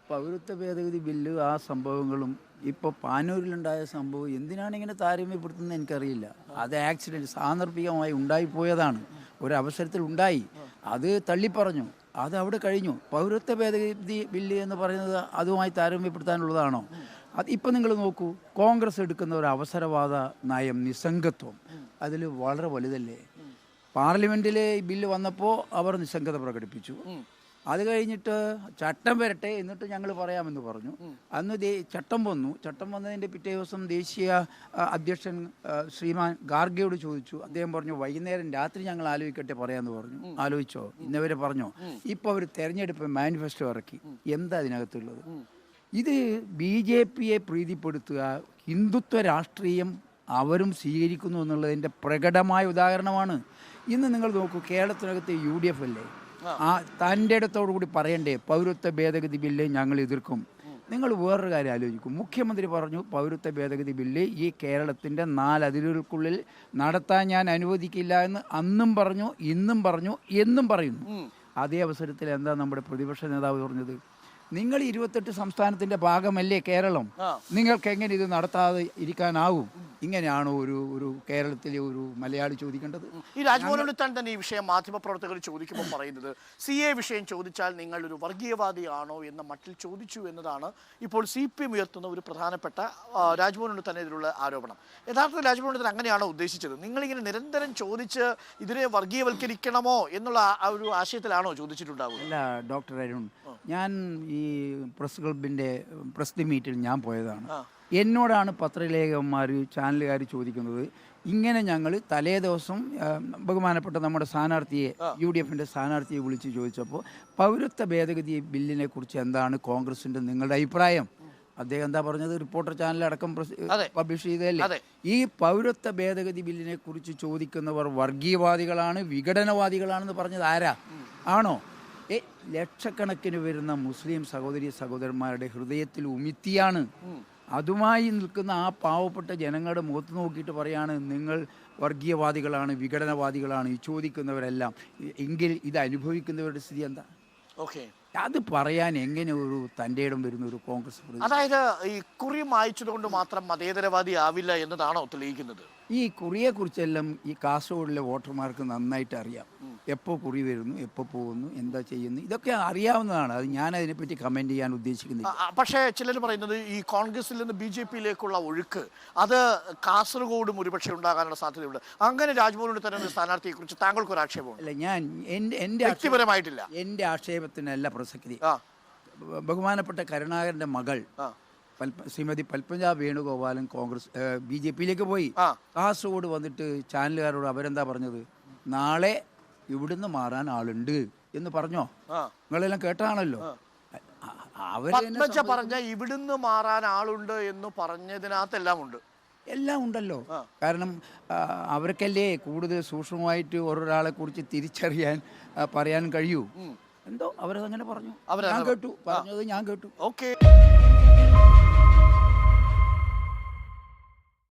പൗരത്വ ഭേദഗതി ബില്ല് ആ സംഭവങ്ങളും ഇപ്പോൾ പാനൂരിലുണ്ടായ സംഭവം എന്തിനാണ് ഇങ്ങനെ താരതമ്യപ്പെടുത്തുന്നത് എനിക്കറിയില്ല. അത് ആക്സിഡൻറ്റ് സാന്ദർഭികമായി ഉണ്ടായിപ്പോയതാണ്, ഒരവസരത്തിൽ ഉണ്ടായി, അത് തള്ളിപ്പറഞ്ഞു, അത് അവിടെ കഴിഞ്ഞു. പൗരത്വ ഭേദഗതി ബില്ല് എന്ന് പറയുന്നത് അതുമായി താരതമ്യപ്പെടുത്താനുള്ളതാണോ? അത് ഇപ്പം നിങ്ങൾ നോക്കൂ, കോൺഗ്രസ് എടുക്കുന്ന ഒരു അവസരവാദ നയം, നിസ്സംഗത്വം, അതിൽ വളരെ വലുതല്ലേ. പാർലമെൻറ്റിലെ ഈ ബില്ല് വന്നപ്പോൾ അവർ നിസ്സംഗത പ്രകടിപ്പിച്ചു. അത് കഴിഞ്ഞിട്ട് ചട്ടം വരട്ടെ എന്നിട്ട് ഞങ്ങൾ പറയാമെന്ന് പറഞ്ഞു. അന്ന് ചട്ടം വന്നു. ചട്ടം വന്നതിൻ്റെ പിറ്റേ ദിവസം ദേശീയ അധ്യക്ഷൻ ശ്രീമാൻ ഗാർഗയോട് ചോദിച്ചു. അദ്ദേഹം പറഞ്ഞു വൈകുന്നേരം രാത്രി ഞങ്ങൾ ആലോചിക്കട്ടെ പറയാമെന്ന് പറഞ്ഞു. ആലോചിച്ചോ? ഇന്നവരെ പറഞ്ഞോ? ഇപ്പോൾ അവർ തെരഞ്ഞെടുപ്പ് മാനിഫെസ്റ്റോ ഇറക്കി. എന്താ അതിനകത്തുള്ളത്? ഇത് BJPയെ പ്രീതിപ്പെടുത്തുക, ഹിന്ദുത്വ രാഷ്ട്രീയം അവരും സ്വീകരിക്കുന്നു എന്നുള്ളതിൻ്റെ പ്രകടമായ ഉദാഹരണമാണ്. ഇന്ന് നിങ്ങൾ നോക്കൂ, കേരളത്തിനകത്ത് UDF അല്ലേ ആ തൻ്റെ ഇടത്തോടു കൂടി പറയണ്ടേ പൗരത്വ ഭേദഗതി ബില്ല് ഞങ്ങൾ എതിർക്കും. നിങ്ങൾ വേറൊരു കാര്യം ആലോചിക്കും, മുഖ്യമന്ത്രി പറഞ്ഞു പൗരത്വ ഭേദഗതി ബില്ല് ഈ കേരളത്തിൻ്റെ 4 അതിരുകൾക്കുള്ളിൽ നടത്താൻ ഞാൻ അനുവദിക്കില്ല എന്ന് അന്നും പറഞ്ഞു, ഇന്നും പറഞ്ഞു, എന്നും പറയുന്നു. അതേ അവസരത്തിൽ എന്താ നമ്മുടെ പ്രതിപക്ഷ നേതാവ് പറഞ്ഞത്? നിങ്ങൾ 28 സംസ്ഥാനത്തിൻ്റെ ഭാഗമല്ലേ കേരളം, നിങ്ങൾക്ക് എങ്ങനെ ഇത് നടത്താതെ ഇരിക്കാനാവും? ഇങ്ങനെയാണോ ഒരു കേരളത്തിലെ ഒരു മലയാളി ചോദിക്കേണ്ടത്? ഈ രാജ്മോഹൻ ഉണ്ണിത്താൻ തന്നെ ഈ വിഷയം മാധ്യമപ്രവർത്തകർ ചോദിക്കുമ്പോൾ പറയുന്നത് CA വിഷയം ചോദിച്ചാൽ നിങ്ങൾ ഒരു വർഗീയവാദിയാണോ എന്ന മട്ടിൽ ചോദിച്ചു എന്നതാണ് ഇപ്പോൾ CPM ഉയർത്തുന്ന ഒരു പ്രധാനപ്പെട്ട രാജ്മോഹൻ ഉണ്ണിത്താനെതിരുള്ള ആരോപണം. യഥാർത്ഥത്തിൽ രാജ്മോഹൻ ഉണ്ണിത്താൻ അങ്ങനെയാണോ ഉദ്ദേശിച്ചത്? നിങ്ങളിങ്ങനെ നിരന്തരം ചോദിച്ച് ഇതിനെ വർഗീയവൽക്കരിക്കണമോ എന്നുള്ള ആ ഒരു ആശയത്തിലാണോ ചോദിച്ചിട്ടുണ്ടാവുക? അല്ല ഡോക്ടർ അരുൺ, ഞാൻ ഈ പ്രസ് ക്ലബിൻ്റെ പ്രസ് മീറ്റിൽ ഞാൻ പോയതാണ്. എന്നോടാണ് പത്രലേഖകന്മാർ, ചാനലുകാർ ചോദിക്കുന്നത്, ഇങ്ങനെ ഞങ്ങൾ തലേ ദിവസം ബഹുമാനപ്പെട്ട നമ്മുടെ സ്ഥാനാർത്ഥിയെ, UDFൻ്റെ സ്ഥാനാർത്ഥിയെ വിളിച്ച് ചോദിച്ചപ്പോൾ പൗരത്വ ഭേദഗതി ബില്ലിനെ കുറിച്ച് എന്താണ് കോൺഗ്രസിൻ്റെ നിങ്ങളുടെ അഭിപ്രായം? അദ്ദേഹം എന്താ പറഞ്ഞത്? റിപ്പോർട്ടർ ചാനലടക്കം പബ്ലിഷ് ചെയ്തതല്ലേ. ഈ പൗരത്വ ഭേദഗതി ബില്ലിനെ കുറിച്ച് ചോദിക്കുന്നവർ വർഗീയവാദികളാണ്, വിഘടനവാദികളാണെന്ന് പറഞ്ഞത് ആരാ? ആണോ? ലക്ഷക്കണക്കിന് വരുന്ന മുസ്ലിം സഹോദരന്മാരുടെ ഹൃദയത്തിൽ ഉമിത്തിയാണ്. അതുമായി നിൽക്കുന്ന ആ പാവപ്പെട്ട ജനങ്ങളുടെ മുഖത്ത് നോക്കിയിട്ട് പറയാണ് നിങ്ങൾ വർഗീയവാദികളാണ്, വിഘടനവാദികളാണ് ഈ ചോദിക്കുന്നവരെല്ലാം. എങ്കിൽ ഇത് അനുഭവിക്കുന്നവരുടെ സ്ഥിതി എന്താ? അത് പറയാൻ എങ്ങനെ ഒരു തൻ്റെ ഇടം വരുന്ന ഒരു കോൺഗ്രസ്? അതായത് ഈ കുറി മായ്ച്ചതുകൊണ്ട് മാത്രം മതേതരവാദി ആവില്ല എന്നതാണോ തെളിയിക്കുന്നത്? ഈ കുറിയെക്കുറിച്ചെല്ലാം ഈ കാസർഗോഡിലെ വോട്ടർമാർക്ക് നന്നായിട്ട് അറിയാം. എപ്പോൾ കുറി വരുന്നു, എപ്പോൾ പോകുന്നു, എന്താ ചെയ്യുന്നു, ഇതൊക്കെ അറിയാവുന്നതാണ്. അത് ഞാൻ അതിനെപ്പറ്റി കമൻറ്റ് ചെയ്യാൻ ഉദ്ദേശിക്കുന്നില്ല. പക്ഷേ ചിലർ പറയുന്നത് ഈ കോൺഗ്രസിൽ നിന്ന് BJPയിലേക്കുള്ള ഒഴുക്ക് അത് കാസർഗോഡും ഒരുപക്ഷെ ഉണ്ടാകാനുള്ള സാധ്യതയുണ്ട്. അങ്ങനെ രാജ്മോഹൻ ഉണ്ണിത്താൻ സ്ഥാനാർത്ഥിയെക്കുറിച്ച് താങ്കൾക്കൊരു ആക്ഷേപമുണ്ട്? അല്ല, ഞാൻ എൻ്റെ വ്യക്തിപരമായിട്ടില്ല, എൻ്റെ ആക്ഷേപത്തിനല്ല പ്രസക്തി. ബഹുമാനപ്പെട്ട കരുണാകരൻ്റെ മകൾ ശ്രീമതി പത്മജ വേണുഗോപാലൻ കോൺഗ്രസ് BJPയിലേക്ക് പോയി. കാസർഗോഡ് വന്നിട്ട് ചാനലുകാരോട് അവരെന്താ പറഞ്ഞത്? നാളെ ഇവിടുന്ന് മാറാൻ ആളുണ്ട് എന്ന് പറഞ്ഞോ? നിങ്ങളെല്ലാം കേട്ടാണല്ലോ. പത്മജ പറഞ്ഞ ഇവിടുന്ന് മാറാൻ ആളുണ്ട് എന്ന് പറഞ്ഞതിനകത്തെല്ലാം ഉണ്ട്, എല്ലാം ഉണ്ടല്ലോ. കാരണം അവർക്കല്ലേ കൂടുതൽ സൂക്ഷ്മമായിട്ട് ഒരാളെ കുറിച്ച് തിരിച്ചറിയാൻ പറയാൻ കഴിയൂ. എന്തോ അവരതങ്ങനെ പറഞ്ഞു, ഞാൻ കേട്ടു, പറഞ്ഞത് ഞാൻ കേട്ടു. ഓക്കെ.